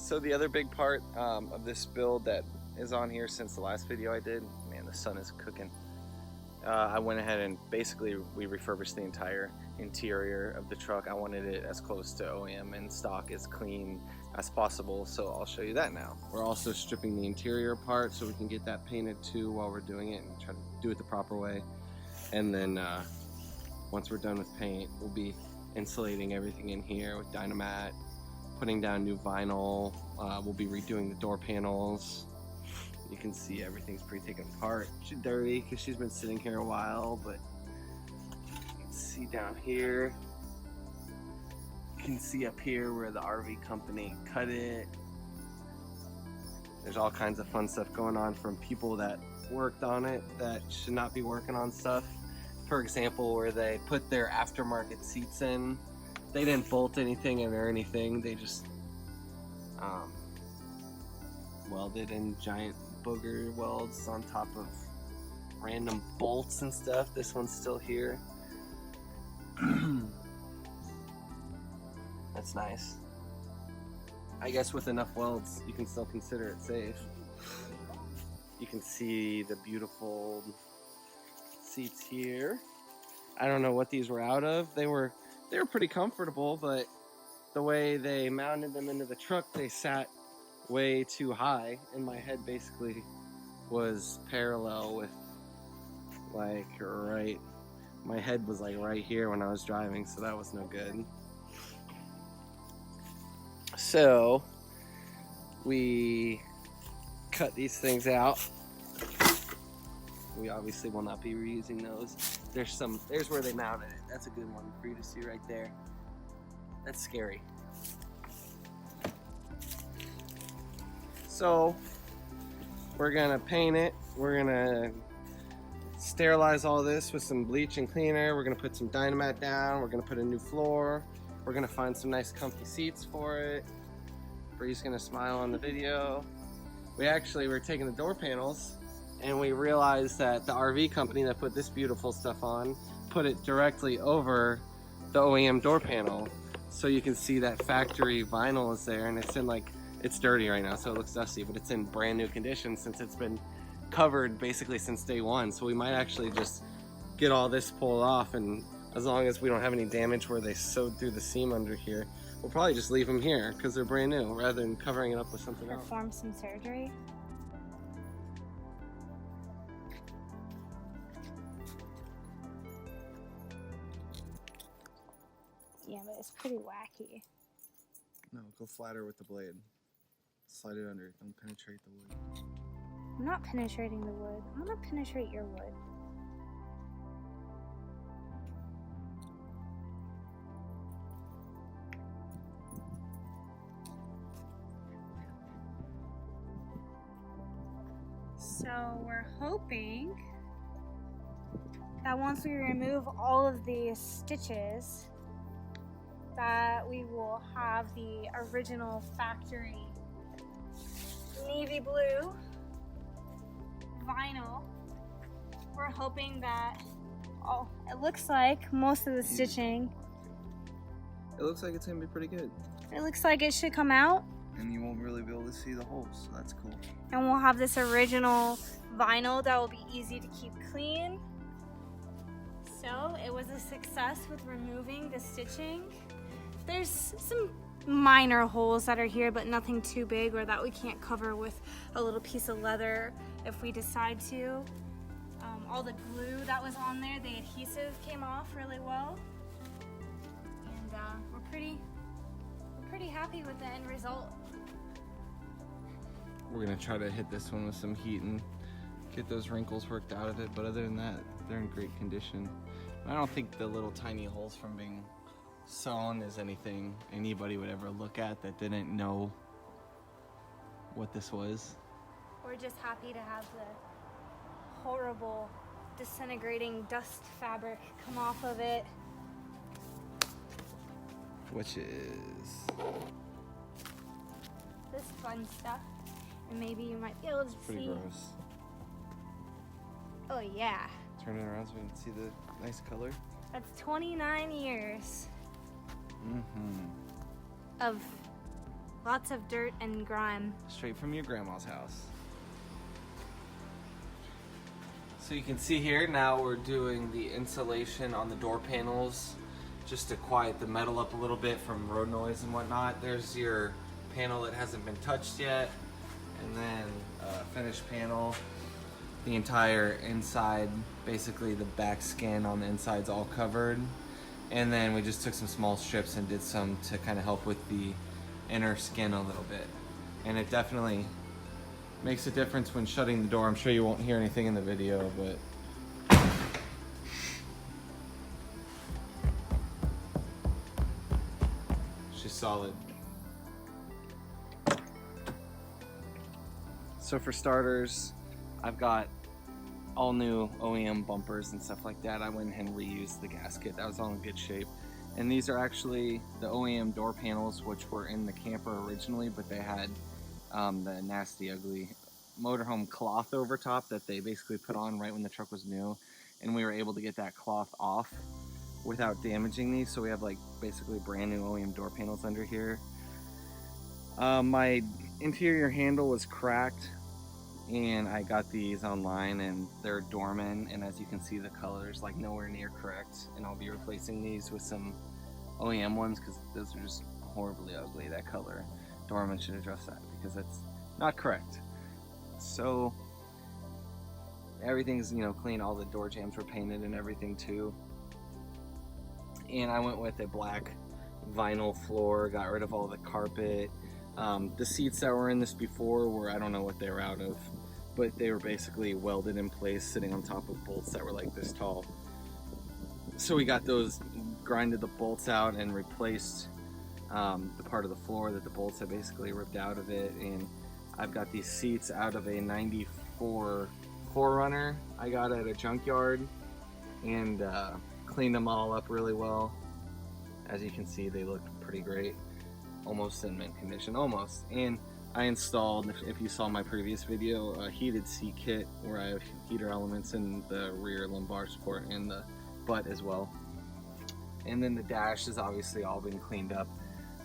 So the other big part of this build that is on here since the last video I did, man, the sun is cooking. I went ahead and basically we refurbished the entire interior of the truck. I wanted it as close to OEM and stock as clean as possible, so I'll show you that now. We're also stripping the interior apart so we can get that painted too while we're doing it and try to do it the proper way. And then once we're done with paint, we'll be insulating everything in here with Dynamat, putting down new vinyl. We'll be redoing the door panels. You can see everything's pretty taken apart. She's dirty because she's been sitting here a while, but you can see down here. You can see up here where the RV company cut it. There's all kinds of fun stuff going on from people that worked on it that should not be working on stuff. For example, where they put their aftermarket seats in. They didn't bolt anything in or anything. They just welded in giant booger welds on top of random bolts and stuff. This one's still here. That's nice. I guess with enough welds, you can still consider it safe. You can see the beautiful seats here. I don't know what these were out of. They were pretty comfortable, but the way they mounted them into the truck, they sat way too high, and my head basically was parallel with like right. My head was like right here when I was driving, so that was no good. So we cut these things out. We obviously will not be reusing those. There's where they mounted it. That's a good one for you to see right there. That's scary. So we're gonna paint it. We're gonna sterilize all this with some bleach and cleaner. We're gonna put some Dynamat down. We're gonna put a new floor. We're gonna find some nice comfy seats for it. Bree's gonna smile on the video. We actually were taking the door panels and we realized that the RV company that put this beautiful stuff on put it directly over the OEM door panel. So you can see that factory vinyl is there, and it's in like, it's dirty right now, so it looks dusty, but it's in brand new condition since it's been covered basically since day one. So we might actually just get all this pulled off, and as long as we don't have any damage where they sewed through the seam under here, we'll probably just leave them here because they're brand new rather than covering it up with something else. Perform some surgery. Yeah, but it's pretty wacky. No, go flatter with the blade. Slide it under. Don't penetrate the wood. I'm not penetrating the wood. I'm gonna penetrate your wood. So we're hoping that once we remove all of these stitches, that we will have the original factory navy blue vinyl. We're hoping that, oh, it looks like most of the stitching, It looks like it's gonna be pretty good. it looks like it should come out, And you won't really be able to see the holes, so that's cool. and we'll have this original vinyl that will be easy to keep clean. So it was a success with removing the stitching. There's some minor holes that are here, but nothing too big or that we can't cover with a little piece of leather if we decide to. All the glue that was on there, the adhesive came off really well, and we're pretty happy with the end result. We're gonna try to hit this one with some heat and get those wrinkles worked out of it, but other than that, they're in great condition. I don't think the little tiny holes from being sewn is anything anybody would ever look at that didn't know what this was. We're just happy to have the horrible disintegrating dust fabric come off of it. Which is This fun stuff. And maybe you might be able to pretty see. gross. Oh yeah. Turn it around so we can see the nice color. That's 29 years Mm-hmm. of Lots of dirt and grime. Straight from your grandma's house. So you can see here now we're doing the insulation on the door panels just to quiet the metal up a little bit from road noise and whatnot. There's your panel that hasn't been touched yet, and then finished panel. The entire inside, basically the back skin on the inside's all covered. And then we just took some small strips and did some to kind of help with the inner skin a little bit. And it definitely makes a difference when shutting the door. I'm sure you won't hear anything in the video, but she's solid. So for starters, I've got all new OEM bumpers and stuff like that. I went ahead and reused the gasket. That was all in good shape. And these are actually the OEM door panels, which were in the camper originally, but they had the nasty, ugly Motorhome cloth over top that they basically put on right when the truck was new. And we were able to get that cloth off without damaging these. So we have like basically brand new OEM door panels under here. My interior handle was cracked, and I got these online, and they're Dorman, and as you can see the color's like nowhere near correct, and I'll be replacing these with some OEM ones because those are just horribly ugly. That color, Dorman should address that because that's not correct. So everything's, you know, clean. All the door jambs were painted and everything too, and I went with a black vinyl floor, got rid of all the carpet. The seats that were in this before were, I don't know what they were out of, but they were basically welded in place, sitting on top of bolts that were like this tall. So we got those, grinded the bolts out and replaced the part of the floor that the bolts had basically ripped out of it. And I've got these seats out of a 94 4Runner I got at a junkyard, and cleaned them all up really well. As you can see, they look pretty great. Almost in mint condition, almost. And I installed, if you saw my previous video, a heated seat kit where I have heater elements in the rear lumbar support and the butt as well. And then the dash has obviously all been cleaned up.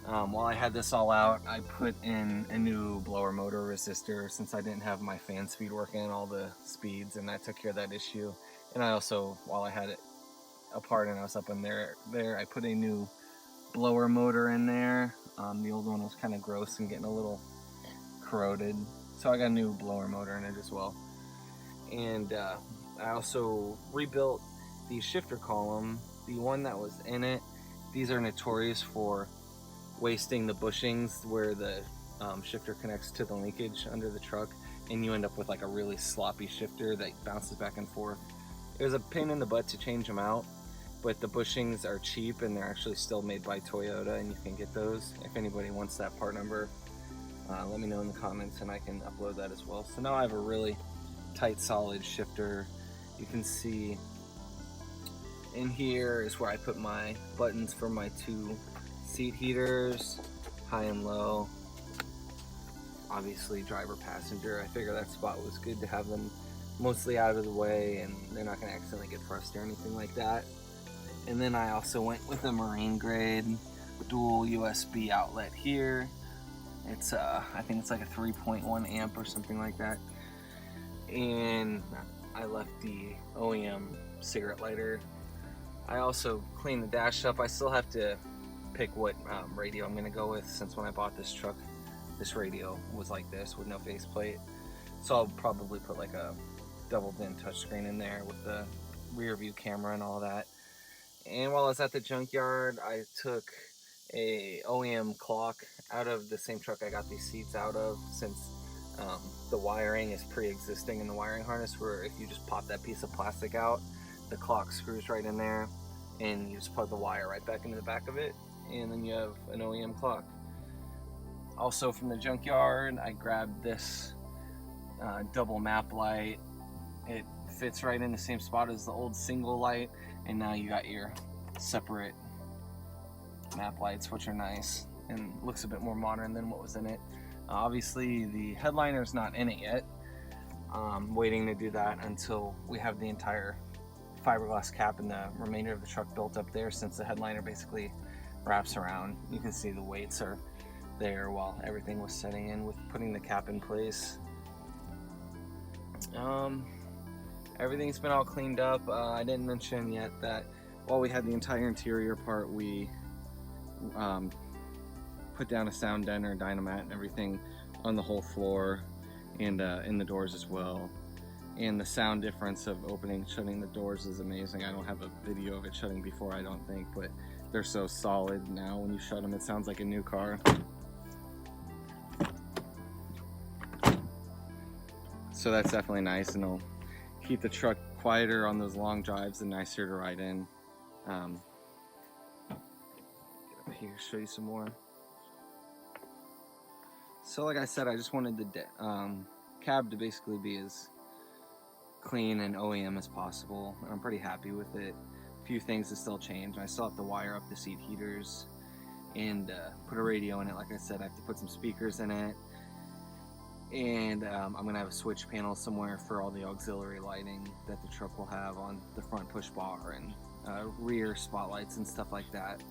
While I had this all out, I put in a new blower motor resistor since I didn't have my fan speed working and all the speeds, and that took care of that issue. And I also, while I had it apart and I was up in there, I put a new blower motor in there. The old one was kind of gross and getting a little corroded, so I got a new blower motor in it as well. And I also rebuilt the shifter column, the one that was in it. These are notorious for wasting the bushings where the shifter connects to the linkage under the truck, and you end up with like a really sloppy shifter that bounces back and forth. It was a pain in the butt to change them out, but the bushings are cheap and they're actually still made by Toyota, and you can get those. If anybody wants that part number, let me know in the comments and I can upload that as well. So now I have a really tight, solid shifter. You can see in here is where I put my buttons for my two seat heaters, high and low. Obviously driver passenger, I figure that spot was good to have them mostly out of the way and they're not going to accidentally get pressed or anything like that. And then I also went with a marine grade dual USB outlet here. It's I think it's like a 3.1 amp or something like that. And I left the OEM cigarette lighter. I also cleaned the dash up. I still have to pick what radio I'm gonna go with, since when I bought this truck, this radio was like this with no faceplate. So I'll probably put like a double din touchscreen in there with the rear view camera and all that. And while I was at the junkyard, I took a OEM clock out of the same truck I got these seats out of, since the wiring is pre-existing in the wiring harness, where if you just pop that piece of plastic out, the clock screws right in there and you just plug the wire right back into the back of it, and then you have an OEM clock. Also from the junkyard, I grabbed this double map light. It fits right in the same spot as the old single light, and now you got your separate map lights, which are nice and looks a bit more modern than what was in it. Obviously the headliner's not in it yet. Waiting to do that until we have the entire fiberglass cap and the remainder of the truck built up there, since the headliner basically wraps around. You can see the weights are there while everything was setting in with putting the cap in place. Everything's been all cleaned up. I didn't mention yet that while we had the entire interior part, we put down a sound denter, dynamat, and everything on the whole floor and in the doors as well. And the sound difference of opening and shutting the doors is amazing. I don't have a video of it shutting before, I don't think, but they're so solid now. When you shut them, it sounds like a new car. So that's definitely nice, and it'll keep the truck quieter on those long drives and nicer to ride in. Get up here, show you some more. So like I said, I just wanted the cab to basically be as clean and OEM as possible, and I'm pretty happy with it. A few things to still change. I still have to wire up the seat heaters and put a radio in it. Like I said, I have to put some speakers in it, and I'm gonna have a switch panel somewhere for all the auxiliary lighting that the truck will have on the front push bar and rear spotlights and stuff like that.